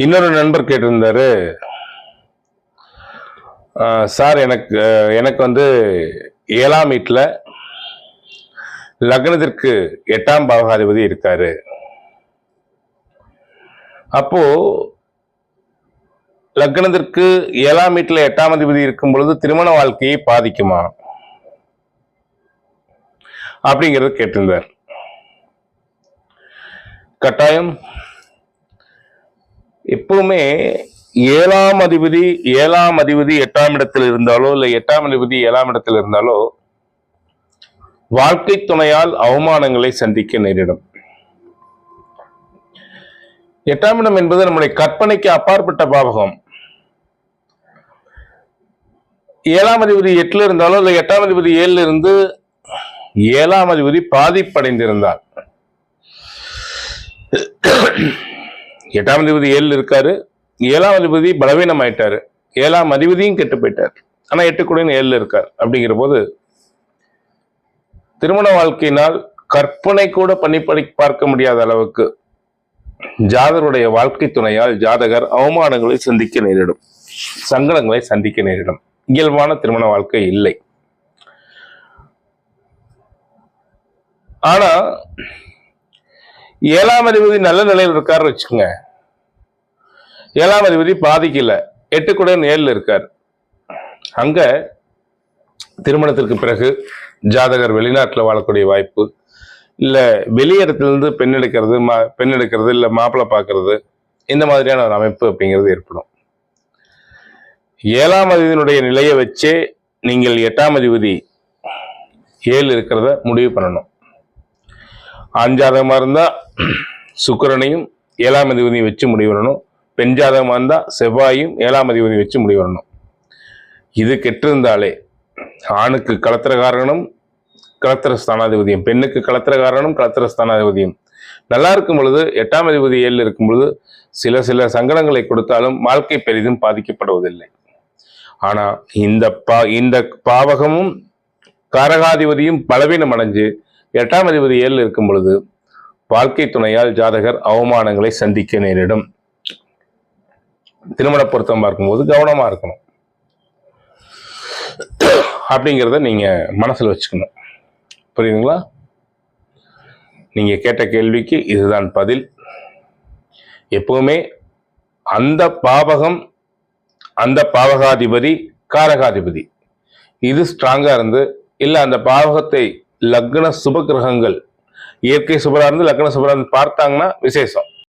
இன்னொரு நண்பர் கேட்டிருந்தாரு, சார் எனக்கு வந்து 7ஆம் வீட்டில் லக்னத்திற்கு 8ஆம் பாவகாதிபதி இருக்காரு. அப்போ லக்னத்திற்கு 7ஆம் வீட்டில் 8ஆம் அதிபதி இருக்கும் பொழுது திருமண வாழ்க்கையை பாதிக்குமா அப்படிங்கிறது கேட்டிருந்தார். கட்டாயம் எப்பவுமே 7ஆம் அதிபதி 8ஆம் இடத்தில் இருந்தாலோ இல்ல 8ஆம் அதிபதி 7ஆம் இடத்தில் இருந்தாலோ வாழ்க்கை துணையால் அவமானங்களை சந்திக்க நேரிடும். 8ஆம் இடம் என்பது நம்முடைய கற்பனைக்கு அப்பாற்பட்ட பாவகம். 7ஆம் அதிபதி 8ல இருந்தாலோ இல்ல 8ஆம் அதிபதி 7ல இருந்து 7ஆம் அதிபதி பாதிப்படைந்திருந்தார், 8ஆம் அதிபதி 7ல இருக்காரு, 7ஆம் அதிபதி பலவீனம் ஆயிட்டாரு, 7ஆம் அதிபதியும் கெட்டு போயிட்டார், ஆனா 8 கூட 7ல இருக்கார். அப்படிங்கிற போது திருமண வாழ்க்கையினால் கற்பனை கூட பண்ணி பார்க்க முடியாத அளவுக்கு ஜாதகருடைய வாழ்க்கை துணையால் ஜாதகர் அவமானங்களை சந்திக்க நேரிடும், சங்கடங்களை சந்திக்க நேரிடும். இயல்பான திருமண வாழ்க்கை இல்லை. ஆனா 7ஆம் அதிபதி நல்ல நிலையில் இருக்காரு வச்சுக்கோங்க, 7ஆம் அதிபதி பாதிக்கல, 8 கூட 7ல இருக்கார். அங்க திருமணத்திற்கு பிறகு ஜாதகர் வெளிநாட்டில் வாழக்கூடிய வாய்ப்பு, இல்ல வெளியிடத்திலிருந்து பெண் எடுக்கிறது இல்ல மாப்பிள்ளை பார்க்கறது, இந்த மாதிரியான ஒரு அமைப்பு அப்படிங்கிறது ஏற்படும். 7ஆம் அதிபதியினுடைய நிலையை வச்சே நீங்கள் 8ஆம் அதிபதி 7 இருக்கிறத முடிவு பண்ணணும். ஆண் ஜாதகமா இருந்தா சுக்கிரனையும் 7ஆம் அதிபதியும் வச்சு முடிவு பண்ணணும். பெண் ஜாதகமா இருந்தா செவ்வாயும் 7ஆம் அதிபதியும் வச்சு முடிவு பண்ணணும். இது கெட்டிருந்தாலே ஆணுக்கு களத்திர காரணம் களத்திர ஸ்தானாதிபதியும், பெண்ணுக்கு களத்திர காரணம் களத்திர ஸ்தானாதிபதியும் நல்லா இருக்கும் பொழுது 8ஆம் அதிபதி 7ல் இருக்கும் பொழுது சில சங்கடங்களை கொடுத்தாலும் வாழ்க்கை பெரிதும் பாதிக்கப்படுவதில்லை. ஆனா இந்த பாவகமும் காரகாதிபதியும் பலவீனம் அடைஞ்சு 8ஆம் அதிபதி 7ல் இருக்கும் பொழுது வாழ்க்கை துணையால் ஜாதகர் அவமானங்களை சந்திக்க நேரிடும். திருமண பொருத்தம் பார்க்கும்போது கவனமா இருக்கணும் அப்படிங்கிறத நீங்க மனசுல வச்சுக்கணும். புரியுதுங்களா? நீங்க கேட்ட கேள்விக்கு இதுதான் பதில். எப்பவுமே அந்த பாவகம், அந்த பாவகாதிபதி காரகாதிபதி இது ஸ்ட்ராங்கா இருந்து, இல்ல அந்த பாவகத்தை லக்ன சுப கிரகங்கள் இயற்கை சுபரா இருந்து லக்ன சுபரா இருந்து பார்த்தாங்கன்னா விசேஷம்.